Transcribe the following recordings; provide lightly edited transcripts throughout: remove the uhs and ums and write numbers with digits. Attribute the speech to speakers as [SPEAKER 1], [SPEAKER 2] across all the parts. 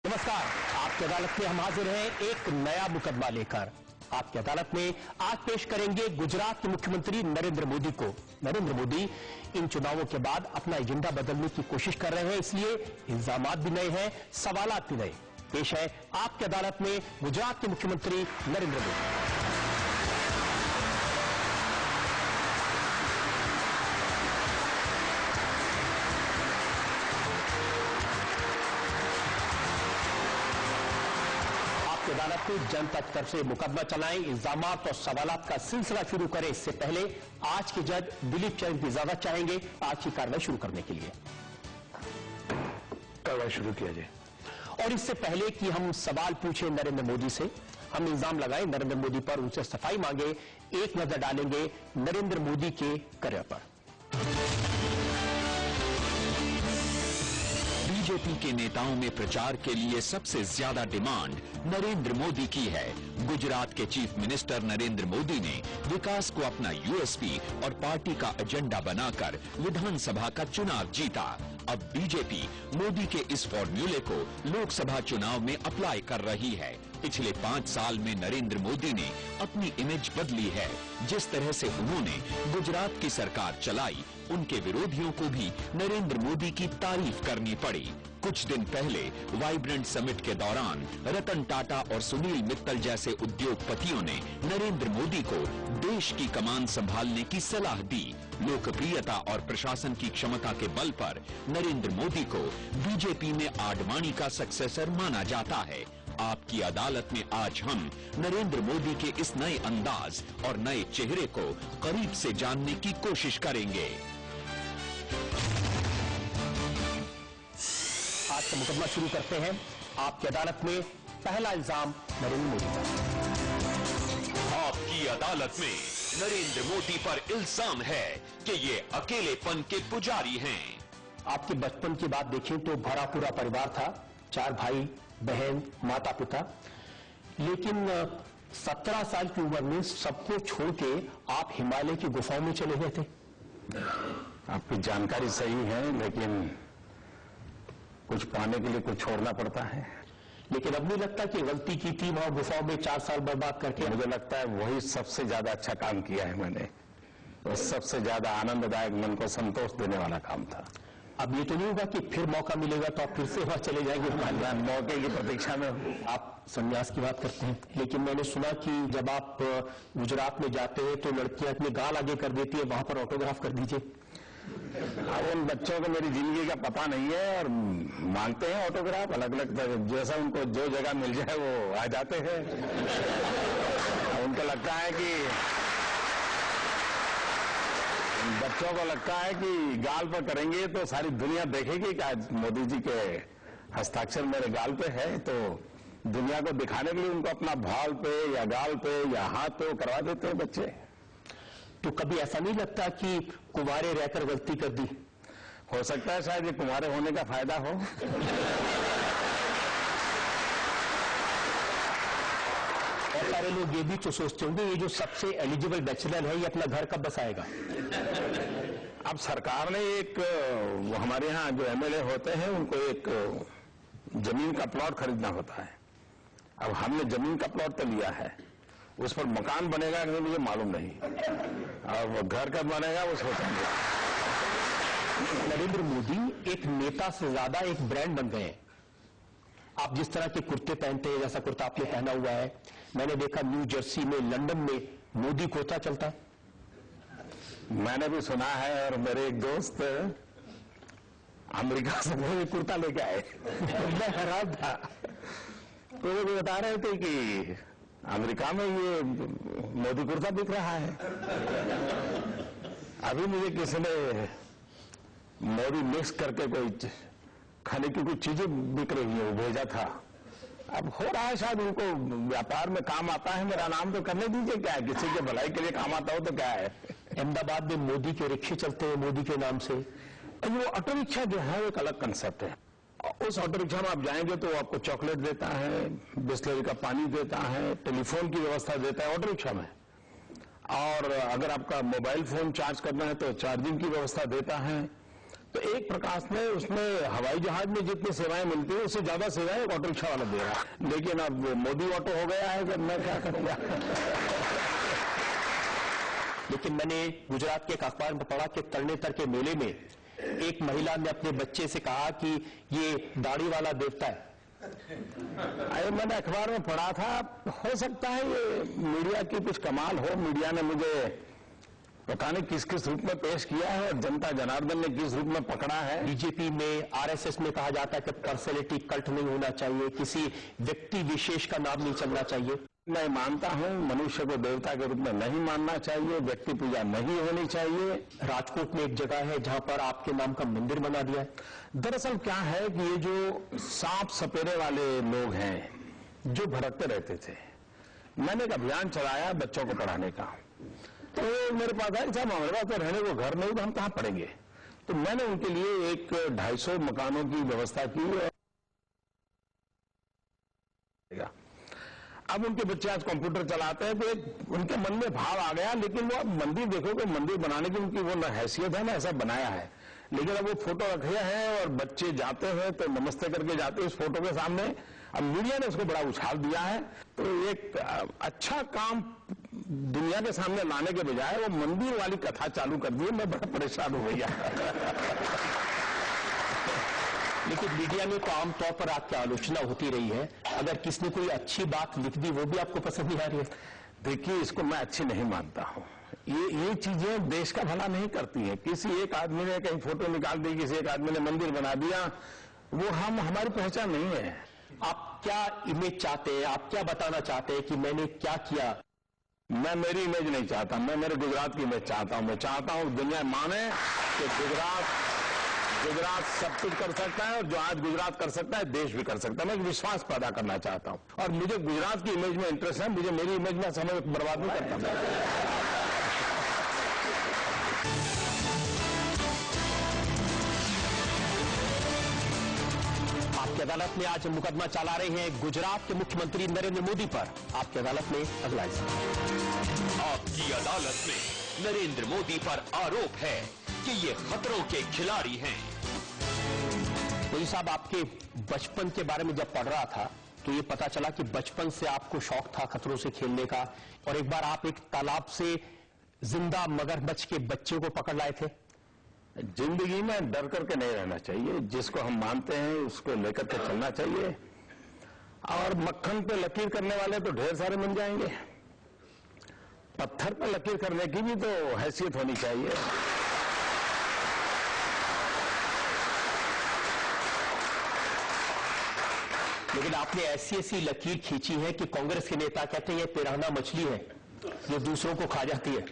[SPEAKER 1] नमस्कार। आपकी अदालत में हम हाजिर हैं एक नया मुकदमा लेकर। आपकी अदालत में आज पेश करेंगे गुजरात के मुख्यमंत्री नरेंद्र मोदी को। नरेंद्र मोदी इन चुनावों के बाद अपना एजेंडा बदलने की कोशिश कर रहे हैं, इसलिए इल्जामात भी नए हैं, सवालात भी नए। पेश है आपकी अदालत में गुजरात के मुख्यमंत्री नरेंद्र मोदी। अदालत में जनता की तरफ से मुकदमा चलाएं, इल्जामात और सवालात का सिलसिला शुरू करें। इससे पहले आज के जज दिलीप चंद्र की इजाजत चाहेंगे आज की कार्रवाई शुरू करने के लिए।
[SPEAKER 2] कार्रवाई शुरू किया जाए।
[SPEAKER 1] और इससे पहले कि हम सवाल पूछें नरेंद्र मोदी से, हम इल्जाम लगाएं नरेंद्र मोदी पर, उनसे सफाई मांगे, एक नजर डालेंगे नरेंद्र मोदी के करियर पर।
[SPEAKER 3] बीजेपी के नेताओं में प्रचार के लिए सबसे ज्यादा डिमांड नरेंद्र मोदी की है। गुजरात के चीफ मिनिस्टर नरेंद्र मोदी ने विकास को अपना यूएसपी और पार्टी का एजेंडा बनाकर विधानसभा का चुनाव जीता। अब बीजेपी मोदी के इस फॉर्मूले को लोकसभा चुनाव में अप्लाई कर रही है। पिछले 5 साल में नरेंद्र मोदी ने अपनी इमेज बदली है। जिस तरह से उन्होंने गुजरात की सरकार चलाई, उनके विरोधियों को भी नरेंद्र मोदी की तारीफ करनी पड़ी। कुछ दिन पहले वाइब्रेंट समिट के दौरान रतन टाटा और सुनील मित्तल जैसे उद्योगपतियों ने नरेंद्र मोदी को देश की कमान संभालने की सलाह दी। लोकप्रियता और प्रशासन की क्षमता के बल पर नरेंद्र मोदी को बीजेपी में आडवाणी का सक्सेसर माना जाता है। आपकी अदालत में आज हम नरेंद्र मोदी के इस नए अंदाज और नए चेहरे को करीब से जानने की कोशिश करेंगे।
[SPEAKER 1] आज का मुकदमा शुरू करते हैं। आपकी अदालत में पहला इल्जाम नरेंद्र मोदी पर।
[SPEAKER 3] आपकी अदालत में नरेंद्र मोदी पर इल्जाम है कि ये अकेलेपन के पुजारी हैं।
[SPEAKER 1] आपके बचपन की बात देखें तो भरा पूरा परिवार था, 4 भाई बहन, माता पिता, लेकिन 17 साल की उम्र में सबको छोड़ के आप हिमालय की गुफाओं में चले गए थे।
[SPEAKER 2] आपकी जानकारी सही है, लेकिन कुछ पाने के लिए कुछ छोड़ना पड़ता है।
[SPEAKER 1] लेकिन अब नहीं लगता कि गलती की थी वहां गुफाओं में 4 साल बर्बाद करके?
[SPEAKER 2] मुझे लगता है वही सबसे ज्यादा अच्छा काम किया है मैंने, और सबसे ज्यादा आनंददायक, मन को संतोष देने वाला काम था।
[SPEAKER 1] अब ये तो नहीं होगा कि फिर मौका मिलेगा तो आप फिर से वहां चले जाएंगे?
[SPEAKER 2] मौके की प्रतीक्षा में।
[SPEAKER 1] आप संन्यास की बात करते हैं, लेकिन मैंने सुना कि जब आप गुजरात में जाते हैं तो लड़कियां अपने गाल आगे कर देती है, वहां पर ऑटोग्राफ कर दीजिए।
[SPEAKER 2] अब उन बच्चों को मेरी जिंदगी का पता नहीं है और मांगते हैं ऑटोग्राफ अलग अलग, जैसा उनको जो जगह मिल जाए वो आ जाते हैं। उनको लगता है कि बच्चों को लगता है कि गाल पर करेंगे तो सारी दुनिया देखेगी कि आज मोदी जी के हस्ताक्षर मेरे गाल पे है, तो दुनिया को दिखाने के लिए उनको अपना भाल पे या गाल पे या हाथ पे करवा देते हैं बच्चे।
[SPEAKER 1] तो कभी ऐसा नहीं लगता कि कुंवारे रहकर गलती कर दी?
[SPEAKER 2] हो सकता है शायद ये कुंवारे होने का फायदा हो।
[SPEAKER 1] और सारे लोग ये भी तो सोचते होंगे ये जो सबसे एलिजिबल बैचलर है ये अपना घर कब बसाएगा?
[SPEAKER 2] अब सरकार ने एक, हमारे यहाँ जो एमएलए होते हैं उनको एक जमीन का प्लॉट खरीदना होता है। अब हमने जमीन का प्लॉट तो लिया है, उस पर मकान बनेगा कि मुझे मालूम नहीं, और वो घर कब बनेगा वो सोचेंगे।
[SPEAKER 1] नरेंद्र मोदी एक नेता से ज्यादा एक ब्रांड बन गए हैं। आप जिस तरह के कुर्ते पहनते हैं, जैसा कुर्ता आपने पहना हुआ है, मैंने देखा न्यू जर्सी में, लंदन में मोदी कुर्ता चलता।
[SPEAKER 2] मैंने भी सुना है, और मेरे एक दोस्त अमेरिका से मोदी कुर्ता लेके आए। मैं हैरान था, तो वो बता रहे थे कि अमेरिका में ये मोदी कुर्ता बिक रहा है। अभी मुझे किसी ने मोदी मिक्स करके कोई खाने की कुछ चीजें बिक रही है वो भेजा था। अब हो रहा है, शायद उनको व्यापार में काम आता है। मेरा नाम तो करने दीजिए, क्या है, किसी के भलाई के लिए काम आता हो तो क्या है।
[SPEAKER 1] अहमदाबाद में मोदी के रिक्शे चलते हैं मोदी के नाम से।
[SPEAKER 2] वो ऑटो रिक्शा जो है एक अलग कंसेप्ट है। उस ऑटो रिक्शा में आप जाएंगे तो आपको चॉकलेट देता है, बिस्लरी का पानी देता है, टेलीफोन की व्यवस्था देता है ऑटो रिक्शा में, और अगर आपका मोबाइल फोन चार्ज करना है तो चार्जिंग की व्यवस्था देता है। तो एक प्रकाश में उसमें हवाई जहाज में जितनी सेवाएं मिलती है उससे ज्यादा सेवाएं एक ऑटो रिक्शा वाला दे रहा है। लेकिन अब वो मोदी ऑटो हो गया है कि मैं क्या करूंगा।
[SPEAKER 1] लेकिन मैंने गुजरात के एक अखबार में पढ़ा कि तरणेतर के मेले में एक महिला ने अपने बच्चे से कहा कि ये दाढ़ी वाला देवता है।
[SPEAKER 2] अरे मैंने अखबार में पढ़ा था, हो सकता है ये मीडिया की कुछ कमाल हो। मीडिया ने मुझे पता नहीं किस किस रूप में पेश किया है और जनता जनार्दन ने किस रूप में पकड़ा है।
[SPEAKER 1] बीजेपी में, आरएसएस में कहा जाता है कि पर्सनैलिटी कल्ट नहीं होना चाहिए, किसी व्यक्ति विशेष का नाम नहीं चलना चाहिए।
[SPEAKER 2] मैं मानता हूं मनुष्य को देवता के रूप में नहीं मानना चाहिए, व्यक्ति पूजा नहीं होनी चाहिए।
[SPEAKER 1] राजकोट में एक जगह है जहां पर आपके नाम का मंदिर बना दिया है।
[SPEAKER 2] दरअसल क्या है कि ये जो सांप सपेरे वाले लोग हैं जो भटकते रहते थे, मैंने एक अभियान चलाया बच्चों को पढ़ाने का। तो मेरे पास आए, साहब हमारे पास तो रहने को घर नहीं, तो हम कहां पढ़ेंगे। तो मैंने उनके लिए एक 250 मकानों की व्यवस्था की। अब उनके बच्चे आज कंप्यूटर चलाते हैं, तो एक उनके मन में भाव आ गया। लेकिन वो अब मंदिर देखोगे, मंदिर बनाने की उनकी वो न हैसियत है ना ऐसा बनाया है। लेकिन अब वो फोटो रखे हैं और बच्चे जाते हैं तो नमस्ते करके जाते हैं उस फोटो के सामने। अब मीडिया ने उसको बड़ा उछाल दिया है। तो एक अच्छा काम दुनिया के सामने लाने के बजाय वो मंदिर वाली कथा चालू कर दी। मैं बड़ा परेशान हो गया।
[SPEAKER 1] लेकिन मीडिया में तो आमतौर पर आपकी आलोचना होती रही है। अगर किसी ने कोई अच्छी बात लिख दी वो भी आपको पसंद नहीं आ रही है।
[SPEAKER 2] देखिए, इसको मैं अच्छी नहीं मानता हूं। ये चीजें देश का भला नहीं करती हैं। किसी एक आदमी ने कहीं फोटो निकाल दी, किसी एक आदमी ने मंदिर बना दिया, वो हमारी पहचान नहीं है।
[SPEAKER 1] आप क्या इमेज चाहते हैं, आप क्या बताना चाहते हैं कि मैंने क्या किया?
[SPEAKER 2] मैं मेरी इमेज नहीं चाहता, मैं मेरे गुजरात की इमेज चाहता हूं। मैं चाहता हूं दुनिया माने कि गुजरात सब कुछ कर सकता है और जो आज गुजरात कर सकता है देश भी कर सकता है। मैं एक विश्वास पैदा करना चाहता हूं और मुझे गुजरात की इमेज में इंटरेस्ट है। मुझे मेरी इमेज में समय बर्बाद नहीं करता।
[SPEAKER 1] आपकी अदालत में आज मुकदमा चला रहे हैं गुजरात के मुख्यमंत्री नरेंद्र मोदी पर। आपकी अदालत में अगला हिस्सा।
[SPEAKER 3] आपकी अदालत में नरेंद्र मोदी पर आरोप है कि ये खतरों के खिलाड़ी हैं।
[SPEAKER 1] मोदी साहब, आपके बचपन के बारे में जब पढ़ रहा था तो ये पता चला कि बचपन से आपको शौक था खतरों से खेलने का, और एक बार आप एक तालाब से जिंदा मगरमच्छ के बच्चे को पकड़ लाए थे।
[SPEAKER 2] जिंदगी में डर करके नहीं रहना चाहिए। जिसको हम मानते हैं उसको लेकर के चलना चाहिए। और मक्खन पे लकीर करने वाले तो ढेर सारे मिल जाएंगे, पत्थर पे लकीर करने की भी तो हैसियत होनी चाहिए।
[SPEAKER 1] लेकिन आपने ऐसी लकीर खींची है कि कांग्रेस के नेता कहते हैं ये पिराना मछली है, ये दूसरों को खा जाती है।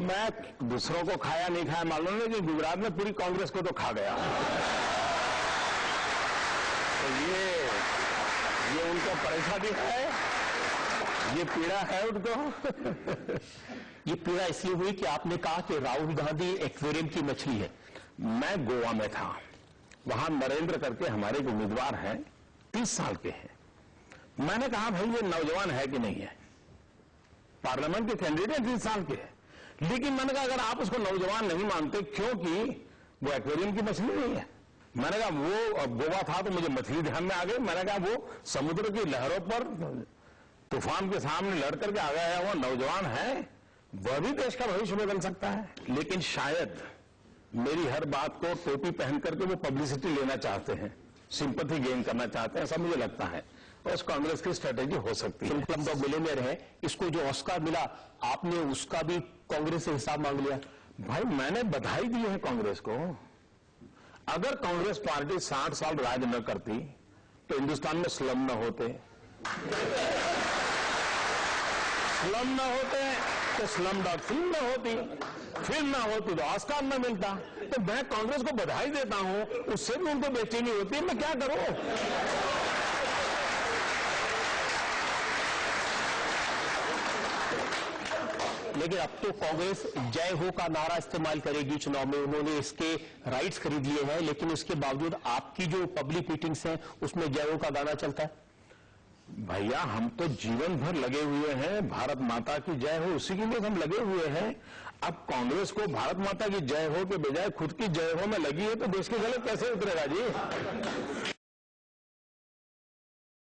[SPEAKER 2] मैं दूसरों को खाया नहीं खाया मालूम नहीं, कि गुजरात में पूरी कांग्रेस को तो खा गया। तो ये उनको परेशानी है, ये पीड़ा है उनको।
[SPEAKER 1] ये पीड़ा इसलिए हुई कि आपने कहा कि राहुल गांधी एक्वेरियम की मछली है।
[SPEAKER 2] मैं गोवा में था, वहां नरेंद्र करके हमारे एक उम्मीदवार हैं, 30 साल के हैं। मैंने कहा भाई ये नौजवान है कि नहीं है, पार्लियामेंट के कैंडिडेट 30 साल के हैं। लेकिन मैंने कहा अगर आप उसको नौजवान नहीं मानते क्योंकि वो एक्वेरियम की मछली नहीं है। मैंने कहा वो गोवा था तो मुझे मछली ध्यान में आ गई। मैंने कहा वो समुद्र की लहरों पर तूफान के सामने लड़ करके आ गया है, वो नौजवान है, वह भी देश का भविष्य बदल सकता है। लेकिन शायद मेरी हर बात को टोपी पहन करके वो पब्लिसिटी लेना चाहते हैं, सिंपैथी गेन करना चाहते हैं, ऐसा मुझे लगता है। और उस कांग्रेस की स्ट्रेटेजी हो सकती है।
[SPEAKER 1] क्लब ऑफ मिलियनियर है, इसको जो ऑस्कर मिला आपने उसका भी कांग्रेस से हिसाब मांग लिया।
[SPEAKER 2] भाई मैंने बधाई दी है कांग्रेस को। अगर कांग्रेस पार्टी 60 साल राज न करती तो हिंदुस्तान में स्लम न होते, स्लम न होते तो स्लम डॉग फिल्म न होती, फिल्म न होती तो ऑस्कर न मिलता। तो मैं कांग्रेस को बधाई देता हूं, उससे भी उनको बेचैनी होती है। मैं क्या करूं?
[SPEAKER 1] लेकिन अब तो कांग्रेस जय हो का नारा इस्तेमाल करेगी चुनाव में। उन्होंने इसके राइट्स खरीद लिए हैं, लेकिन उसके बावजूद आपकी जो पब्लिक मीटिंग्स हैं उसमें जय हो का गाना चलता है।
[SPEAKER 2] भैया हम तो जीवन भर लगे हुए हैं, भारत माता की जय हो उसी के लिए हम लगे हुए हैं। अब कांग्रेस को भारत माता की जय हो के बजाय खुद की जय हो में लगी है, तो देश की गलत कैसे उतरेगा जी?